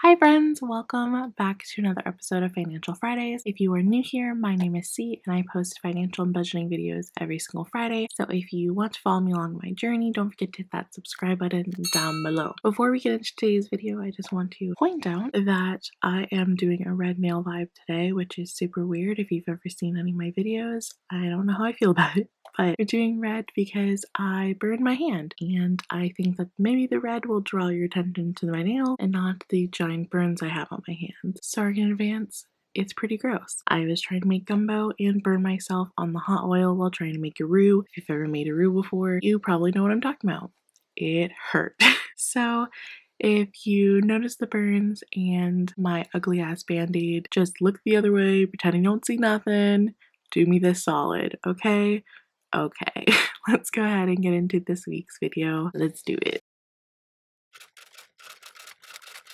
Hi friends, welcome back to another episode of Financial Fridays. If you are new here, my name is C and I post financial and budgeting videos every single Friday. So if you want to follow me along my journey, don't forget to hit that subscribe button down below. Before we get into today's video, I just want to point out that I am doing a red nail vibe today, which is super weird. If you've ever seen any of my videos, I don't know how I feel about it. But we're doing red because I burned my hand, and I think that maybe the red will draw your attention to my nail and not the giant burns I have on my hand. Sorry in advance. It's pretty gross. I was trying to make gumbo and burn myself on the hot oil while trying to make a roux. If you've ever made a roux before, you probably know what I'm talking about. It hurt. So if you notice the burns and my ugly ass band-aid, just look the other way, pretend you don't see nothing. Do me this solid, okay? Okay, let's go ahead and get into this week's video. Let's do it.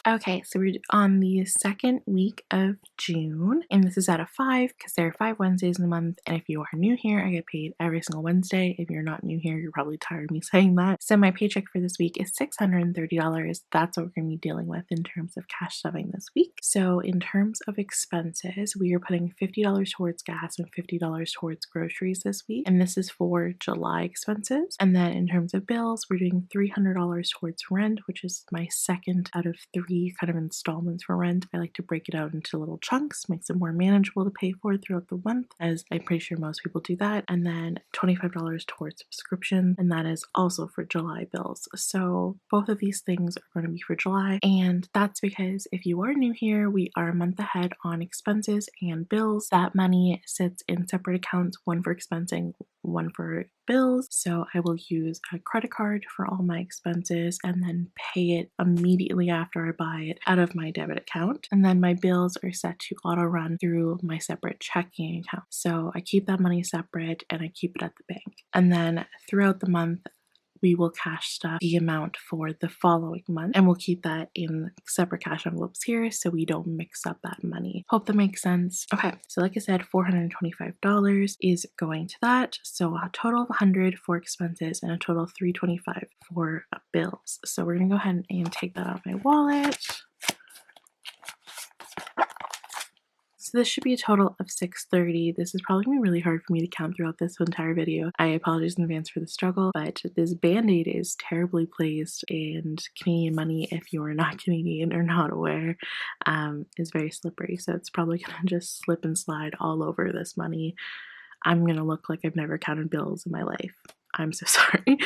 Okay, so we're on the second week of June, and this is out of 5 because there are 5 Wednesdays in the month. And if you are new here, I get paid every single Wednesday. If you're not new here, you're probably tired of me saying that. So my paycheck for this week is $630. That's what we're going to be dealing with in terms of cash stuffing this week. So in terms of expenses, we are putting $50 towards gas and $50 towards groceries this week, and this is for July expenses. And then in terms of bills, we're doing $300 towards rent, which is my second out of 3 kind of installments for rent. I like to break it out into little chunks, makes it more manageable to pay for throughout the month, as I'm pretty sure most people do that. And then $25 towards subscription, and that is also for July bills. So both of these things are going to be for July, and that's because if you are new here, we are a month ahead on expenses and bills. That money sits in separate accounts, one for expensing, one for bills. So I will use a credit card for all my expenses and then pay it immediately after I buy it out of my debit account. And then my bills are set to auto run through my separate checking account. So I keep that money separate and I keep it at the bank. And then throughout the month, we will cash stuff the amount for the following month, and we'll keep that in separate cash envelopes here so we don't mix up that money. Hope that makes sense. Okay, so like I said, $425 is going to that. So a total of $100 for expenses and a total of $325 for bills. So we're gonna go ahead and take that out of my wallet. So this should be a total of $630. This is probably going to be really hard for me to count throughout this entire video. I apologize in advance for the struggle, but this band-aid is terribly placed, and Canadian money, if you are not Canadian or not aware, is very slippery. So it's probably going to just slip and slide all over this money. I'm going to look like I've never counted bills in my life. I'm so sorry.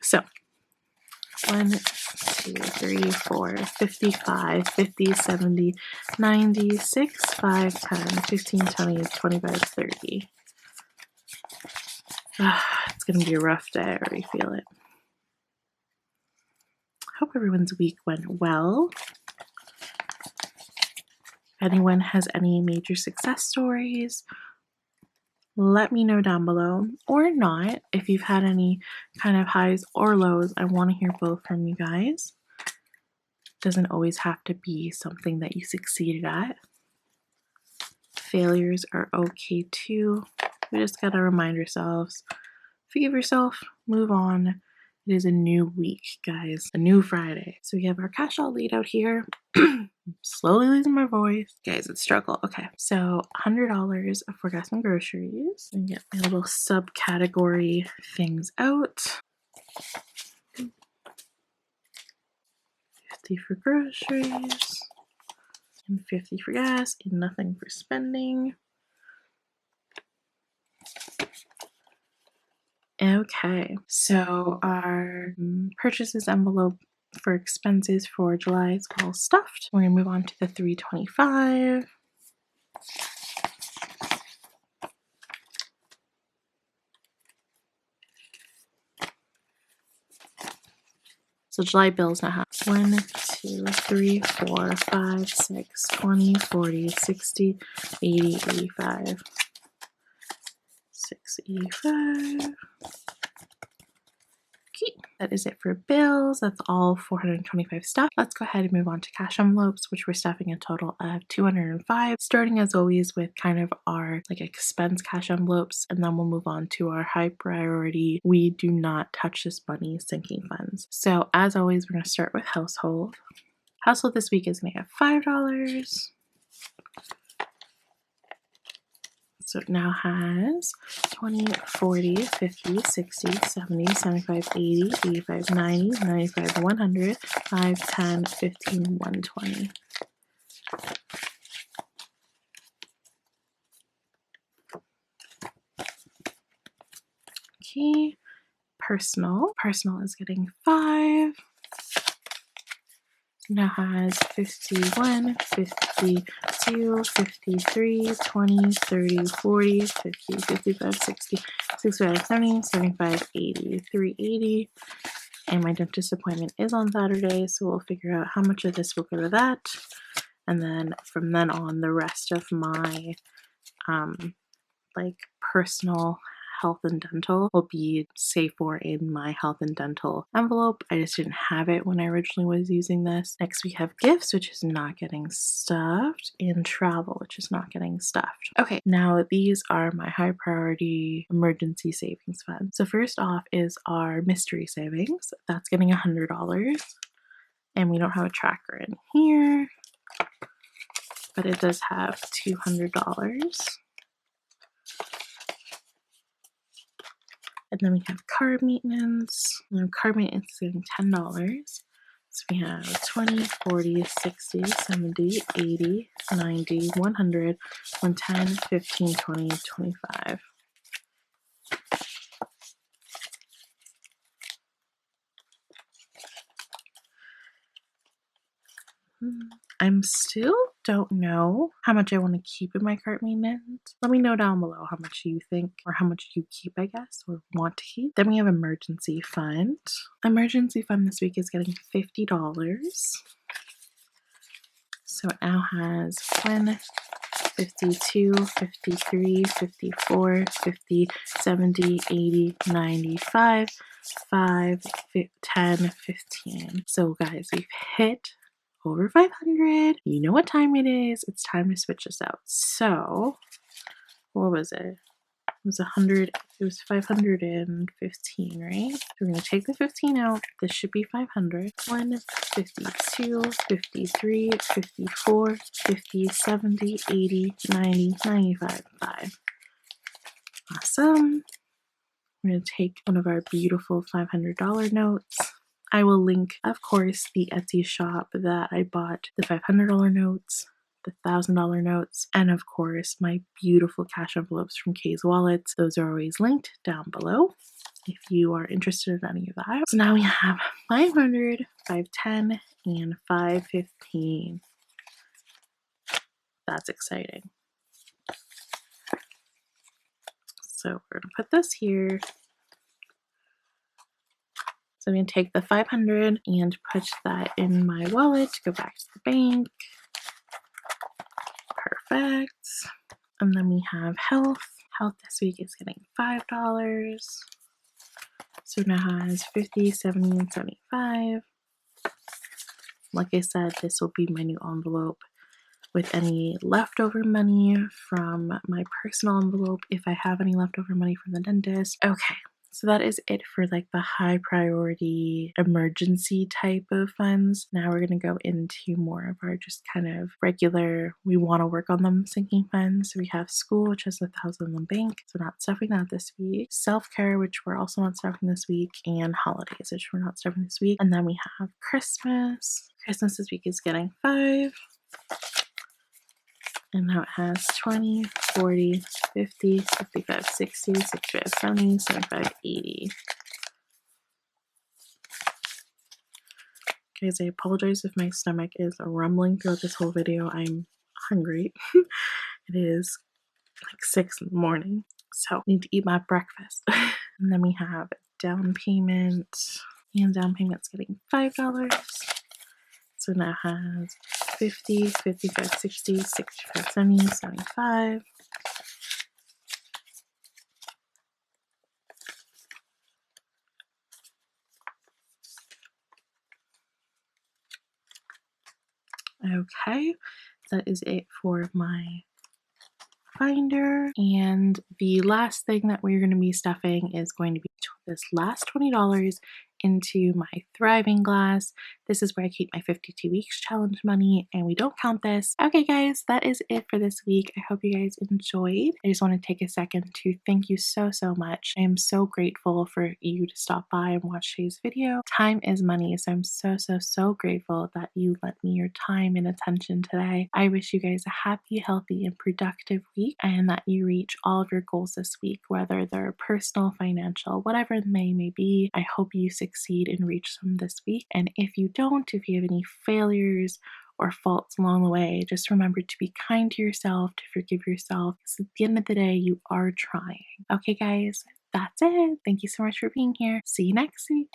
So 1, 2, 3, 4, 55, 50, 70, 90, 6, 5, 10, 15, 20, 25, 30. It's going to be a rough day. I already feel it. Hope everyone's week went well. If anyone has any major success stories, let me know down below, or not. If you've had any kind of highs or lows, I want to hear both from you guys. Doesn't always have to be something that you succeeded at. Failures are okay too. We just gotta remind ourselves, forgive yourself, move on. It is a new week, guys, a new Friday. So we have our cash all laid out here. Slowly losing my voice. Guys, it's struggle. Okay, so $100 for gas and groceries. And get my little subcategory things out. 50 for groceries, and 50 for gas, and nothing for spending. Okay, so our purchases envelope for expenses for July is all stuffed. We're gonna move on to the $325. So July bills now have 1, 2, 3, 4, 5, 6, 20, 40, 60, 80, 85. 685. Okay, that is it for bills. That's all 425 stuff. Let's go ahead and move on to cash envelopes, which we're stuffing a total of 205, starting as always with kind of our expense cash envelopes, and then we'll move on to our high priority, we do not touch this money sinking funds. So as always, we're going to start with household. Household this week is going to have $5. So it now has 20, 40, 50, 60, 70, 75, 80, 85, 90, 95, 100, 5, 10, 15, 120. Okay, personal. Personal is getting 5. Now has 51, 52, 53, 20, 30, 40, 50, 55, 60, 65, 70, 75, 80, 380. And my dentist appointment is on Saturday, so we'll figure out how much of this will go to that. And then from then on, the rest of my like personal health and dental will be safe for in my health and dental envelope. I just didn't have it when I originally was using this. Next we have gifts, which is not getting stuffed, and travel, which is not getting stuffed. Okay, now these are my high priority emergency savings fund. So first off is our mystery savings. That's getting $100, and we don't have a tracker in here, but it does have $200. And then we have car maintenance. And car maintenance is getting $10. So we have 20, 40, 60, 70, 80, 90, 100, 110, 15, 20, 25. I'm still don't know how much I want to keep in my cart maintenance. Let me know down below how much you think, or how much you keep, I guess, or want to keep. Then we have emergency fund. Emergency fund this week is getting $50. So it now has 1, 52, 53, 54, 50, 70, 80, 95, 5, 10, 15. So guys, we've hit over 500. You know what time it is. It's time to switch this out. So what was it? It was 100. It was 515, right? So we're going to take the 15 out. This should be 500. 1, 52, 53, 54, 50, 70, 80, 90, 95, 5. Awesome. We're going to take one of our beautiful $500 notes. I will link, of course, the Etsy shop that I bought the $500 notes, the $1,000 notes, and of course my beautiful cash envelopes from KaysWallet. Those are always linked down below if you are interested in any of that. So now we have 500, 510, and 515. That's exciting. So we're going to put this here. So I'm going to take the 500 and put that in my wallet, go back to the bank. Perfect. And then we have health. Health this week is getting $5. So now has 50, 70, and 75. Like I said, this will be my new envelope with any leftover money from my personal envelope if I have any leftover money from the dentist. Okay. So that is it for like the high priority emergency type of funds. Now we're going to go into more of our just kind of regular, we want to work on them sinking funds. So we have school, which has 1,000 in the bank. So we're not stuffing that this week. Self-care, which we're also not stuffing this week. And holidays, which we're not stuffing this week. And then we have Christmas. Christmas this week is getting 5. And now it has 20, 40, 50, 55, 60, 65, 70, 75, 80. Guys, I apologize if my stomach is rumbling throughout this whole video. I'm hungry. It is like 6 in the morning, so I need to eat my breakfast. And then we have down payment, and down payment's getting $5. So now it has 50, 55, 60, 65, 70, 75. Okay, that is it for my binder. And the last thing that we're going to be stuffing is going to be this last $20 into my thriving glass. This is where I keep my 52 weeks challenge money, and we don't count this. Okay guys, that is it for this week. I hope you guys enjoyed. I just want to take a second to thank you so much. I am so grateful for you to stop by and watch today's video. Time is money, so I'm so grateful that you lent me your time and attention today. I wish you guys a happy, healthy, and productive week, and that you reach all of your goals this week, whether they're personal, financial, whatever they may be. I hope you succeed and reach them this week. And if you don't, if you have any failures or faults along the way, just remember to be kind to yourself, to forgive yourself, because at the end of the day, you are trying. Okay, guys, that's it. Thank you so much for being here. See you next week.